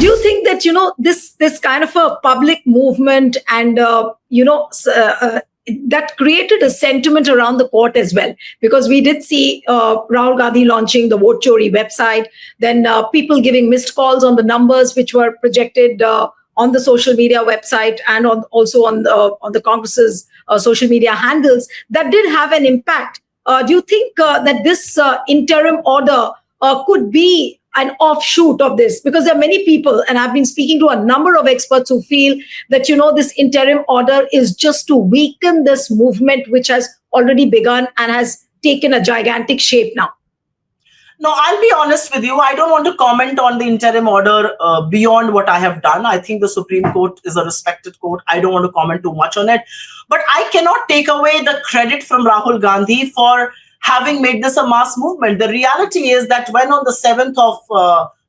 Do you think that, this kind of a public movement and, that created a sentiment around the court as well? Because we did see Rahul Gandhi launching the Vote-Chori website, then people giving missed calls on the numbers which were projected on the social media website and also on the Congress's social media handles, that did have an impact. Do you think that this interim order could be an offshoot of this? Because there are many people, and I've been speaking to a number of experts who feel that, this interim order is just to weaken this movement, which has already begun and has taken a gigantic shape now. No, I'll be honest with you. I don't want to comment on the interim order beyond what I have done. I think the Supreme Court is a respected court. I don't want to comment too much on it. But I cannot take away the credit from Rahul Gandhi for having made this a mass movement. The reality is that when on the 7th of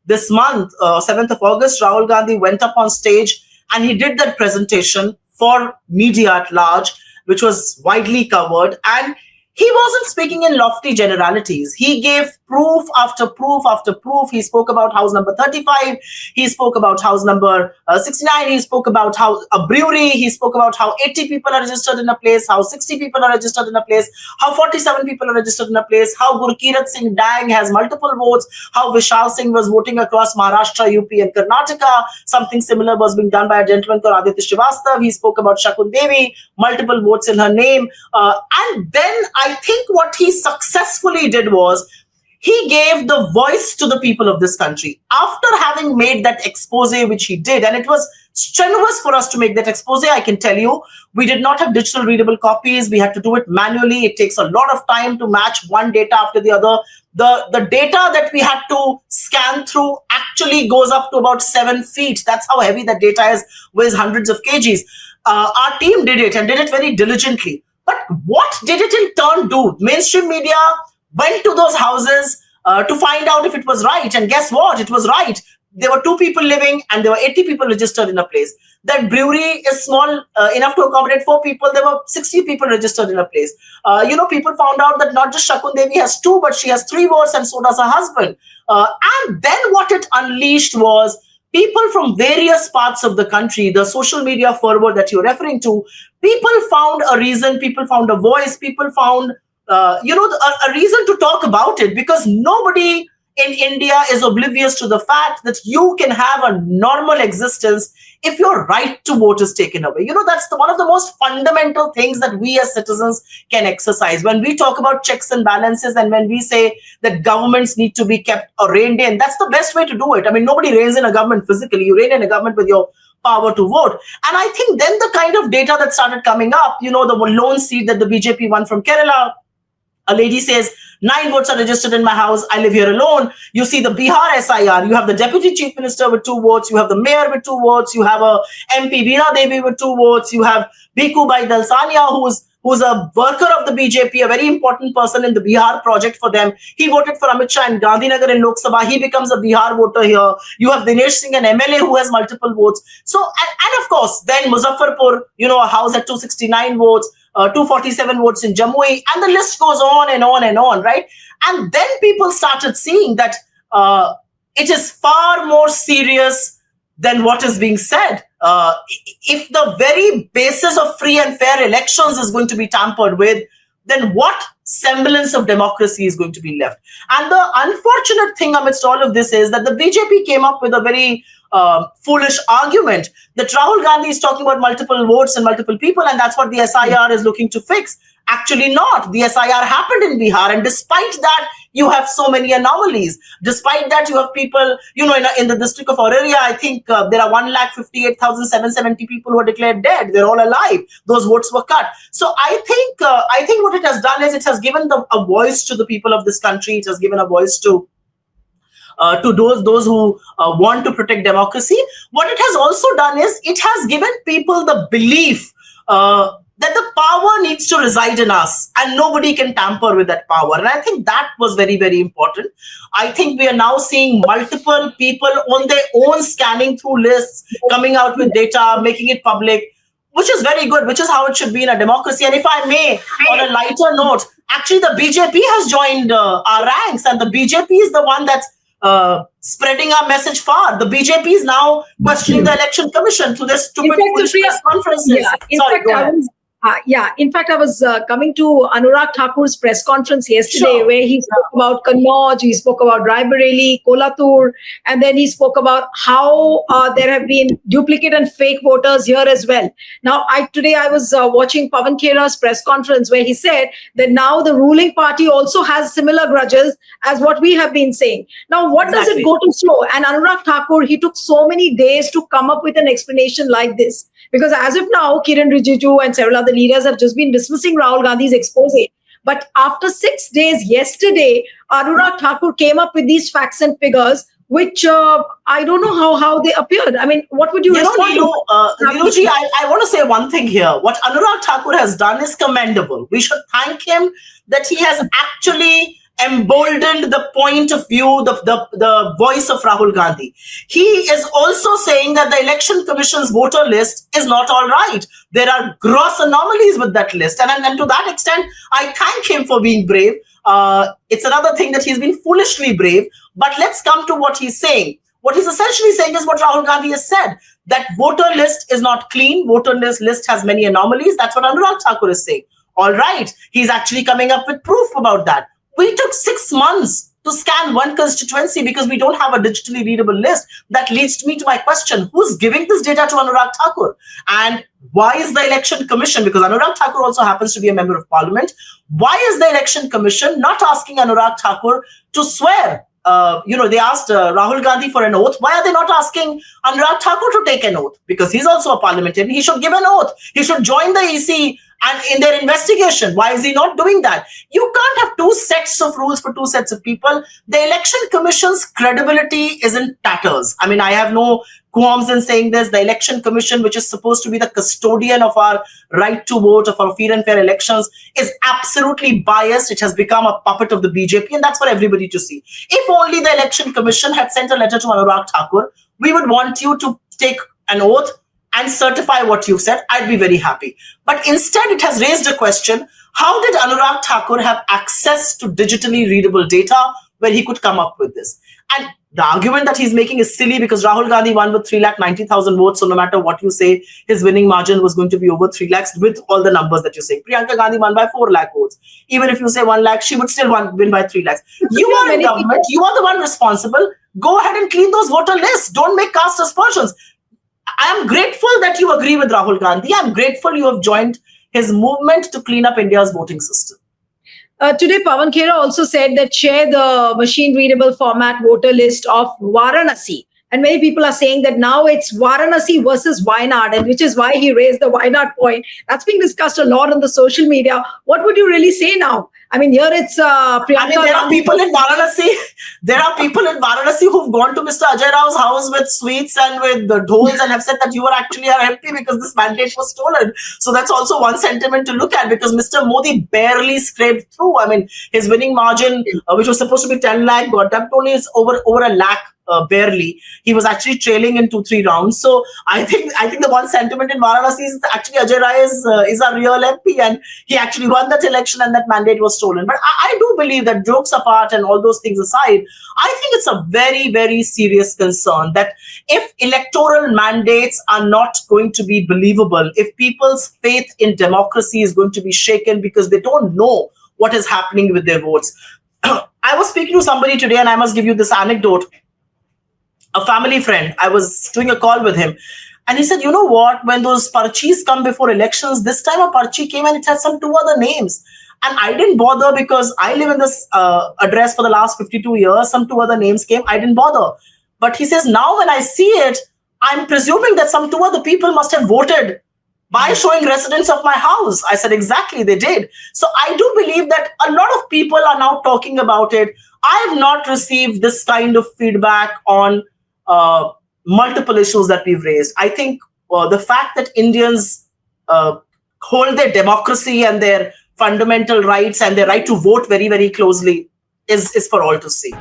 this month, 7th of August, Rahul Gandhi went up on stage and he did that presentation for media at large, which was widely covered. And he wasn't speaking in lofty generalities. He gave proof after proof after proof. He spoke about house number 35. He spoke about house number 69. He spoke about how a brewery. He spoke about how 80 people are registered in a place, how 60 people are registered in a place, how 47 people are registered in a place, how Gurkirat Singh Dang has multiple votes, how Vishal Singh was voting across Maharashtra, UP and Karnataka. Something similar was being done by a gentleman called Aditya Srivastav. He spoke about Shakun Devi, multiple votes in her name. And then I think what he successfully did was he gave the voice to the people of this country. After having made that expose, which he did, and it was strenuous for us to make that expose, I can tell you, we did not have digital readable copies. We had to do it manually. It takes a lot of time to match one data after the other. The data that we had to scan through actually goes up to about 7 feet. That's how heavy that data is, weighs hundreds of kgs. Our team did it and did it very diligently. But what did it in turn do? Mainstream media went to those houses to find out if it was right. And guess what? It was right. There were 2 people living and there were 80 people registered in a place. That brewery is small enough to accommodate 4 people. There were 60 people registered in a place. People found out that not just Shakun Devi has 2, but she has 3 votes and so does her husband. And then what it unleashed was people from various parts of the country, the social media fervor that you're referring to, people found a reason, people found a voice, people found, a reason to talk about it, because nobody in India is oblivious to the fact that you can have a normal existence if your right to vote is taken away. That's one of the most fundamental things that we as citizens can exercise. When we talk about checks and balances and when we say that governments need to be kept or reined in, that's the best way to do it. I mean, nobody reigns in a government physically. You reign in a government with your power to vote. And I think then the kind of data that started coming up, the lone seat that the BJP won from Kerala, a lady says, 9 votes are registered in my house. I live here alone. You see the Bihar SIR. You have the deputy chief minister with 2 votes. You have the mayor with 2 votes. You have a MP Veena Devi with 2 votes. You have Bhiku Bhai Dalsania, who's a worker of the BJP, a very important person in the Bihar project for them. He voted for Amit Shah in Gandhinagar in Lok Sabha. He becomes a Bihar voter here. You have Dinesh Singh, an MLA who has multiple votes. So, and of course, then Muzaffarpur, a house at 269 votes. 247 votes in Jamui, and the list goes on and on and on, right? And then people started seeing that it is far more serious than what is being said. If the very basis of free and fair elections is going to be tampered with, then what semblance of democracy is going to be left? And the unfortunate thing amidst all of this is that the BJP came up with a very foolish argument that Rahul Gandhi is talking about multiple votes and multiple people, and that's what the SIR is looking to fix. Actually not. The SIR happened in Bihar, and despite that, you have so many anomalies. Despite that, you have people, in the district of Aurelia, I think there are 158,770 people who are declared dead. They're all alive. Those votes were cut. So I think what it has done is it has given a voice to the people of this country. It has given a voice to those who want to protect democracy. What it has also done is it has given people the belief that the power needs to reside in us and nobody can tamper with that power. And I think that was very, very important. I think we are now seeing multiple people on their own scanning through lists, coming out with data, making it public, which is very good, which is how it should be in a democracy. And if I may, on a lighter note, actually the BJP has joined our ranks, and the BJP is the one that's spreading our message far. The BJP is now questioning the election commission through their stupid, foolish press conferences. Sorry, go ahead. In fact, I was coming to Anurag Thakur's press conference yesterday, Sure. where he spoke about Kannauj, he spoke about Raebareli, Kolathur, and then he spoke about how there have been duplicate and fake voters here as well. Now, today I was watching Pawan Khera's press conference, where he said that now the ruling party also has similar grudges as what we have been saying. Now, what does it go to show? And Anurag Thakur, he took so many days to come up with an explanation like this. Because as of now, Kiran Rijiju and several other leaders have just been dismissing Rahul Gandhi's expose. But after 6 days yesterday, Anurag Thakur came up with these facts and figures, which I don't know how they appeared. I mean, what would you respond to? Neeluji, I want to say one thing here. What Anurag Thakur has done is commendable. We should thank him that he has actually emboldened the point of view, the voice of Rahul Gandhi. He is also saying that the election commission's voter list is not all right. There are gross anomalies with that list. And to that extent, I thank him for being brave. It's another thing that he's been foolishly brave. But let's come to what he's saying. What he's essentially saying is what Rahul Gandhi has said, that voter list is not clean. Voter list has many anomalies. That's what Anurag Thakur is saying. All right. He's actually coming up with proof about that. We took 6 months to scan one constituency because we don't have a digitally readable list. That leads me to my question. Who's giving this data to Anurag Thakur? And why is the election commission, because Anurag Thakur also happens to be a member of parliament, why is the election commission not asking Anurag Thakur to swear? They asked Rahul Gandhi for an oath. Why are they not asking Anurag Thakur to take an oath? Because he's also a parliamentarian. He should give an oath. He should join the EC and in their investigation. Why is he not doing that? You can't have two sets of rules for two sets of people. The election commission's credibility is in tatters. I mean, I have no qualms in saying this. The election commission, which is supposed to be the custodian of our right to vote, of our fair and fair elections, is absolutely biased. It has become a puppet of the BJP, and that's for everybody to see. If only the election commission had sent a letter to Anurag Thakur, we would want you to take an oath and certify what you've said. I'd be very happy. But instead, it has raised a question. How did Anurag Thakur have access to digitally readable data where he could come up with this? And the argument that he's making is silly because Rahul Gandhi won with 390,000 votes. So no matter what you say, his winning margin was going to be over 3 lakhs with all the numbers that you say. Priyanka Gandhi won by 4 lakh votes. Even if you say 1 lakh, she would still win by 3 lakhs. You are in government. You are the one responsible. Go ahead and clean those voter lists. Don't make caste aspersions. I am grateful that you agree with Rahul Gandhi. I'm grateful you have joined his movement to clean up India's voting system. Today, Pawan Khera also said that share the machine-readable format voter list of Varanasi. And many people are saying that now it's Varanasi versus Wayanad, and which is why he raised the Wayanad point. That's being discussed a lot on the social media. What would you really say now? I mean, here it's Priyanka. I mean, there are people in Varanasi. There are people in Varanasi who've gone to Mr. Ajay Rao's house with sweets and with the dhols and have said that you were actually our MP because this mandate was stolen. So that's also one sentiment to look at because Mr. Modi barely scraped through. I mean, his winning margin, which was supposed to be 10 lakh, got that only is over a lakh. Barely. He was actually trailing in 2-3 rounds. So I think the one sentiment in Varanasi is actually Ajay Rai is a real MP and he actually won that election and that mandate was stolen. But I do believe that, jokes apart and all those things aside, I think it's a very, very serious concern that if electoral mandates are not going to be believable, if people's faith in democracy is going to be shaken because they don't know what is happening with their votes. I was speaking to somebody today and I must give you this anecdote. A family friend, I was doing a call with him and he said, you know what, when those parchis come before elections, this time a parchi came and it had some 2 other names. And I didn't bother because I live in this address for the last 52 years. Some 2 other names came. I didn't bother. But he says, now when I see it, I'm presuming that some 2 other people must have voted by showing residents of my house. I said, exactly, they did. So I do believe that a lot of people are now talking about it. I have not received this kind of feedback on multiple issues that we've raised. I think the fact that Indians hold their democracy and their fundamental rights and their right to vote very, very closely is for all to see.